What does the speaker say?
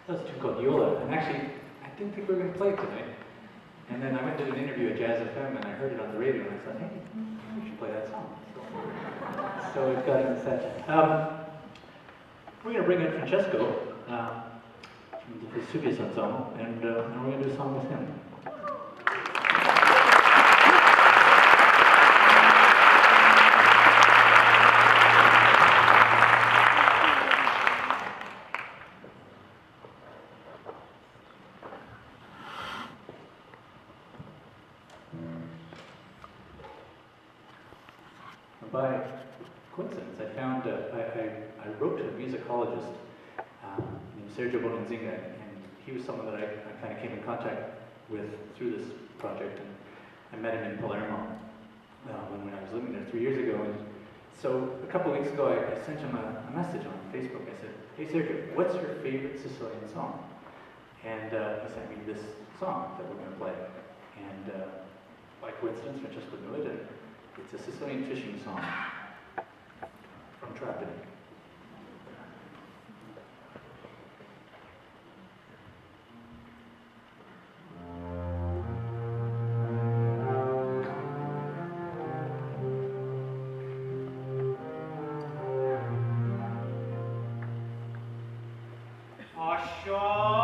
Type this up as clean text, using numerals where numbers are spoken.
That was a tune called Yola, and actually, I didn't think we were going to play it tonight. And then I went to an interview at Jazz FM, and I heard it on the radio, and I thought, hey, we should play that song. So we've got it in the set. We're going to bring in Francesco from the Vesuvius Ensemble, and we're going to do a song with him. By coincidence, I found, I wrote to a musicologist named Sergio Bonanzinga, and he was someone that I kind of came in contact with through this project, and I met him in Palermo when I was living there 3 years ago. And so a couple of weeks ago, I sent him a message on Facebook. I said, hey Sergio, what's your favorite Sicilian song? And he sent me this song that we're going to play. And by coincidence, Francesco knew it, and it's a Sicilian fishing song from Trapani. Asha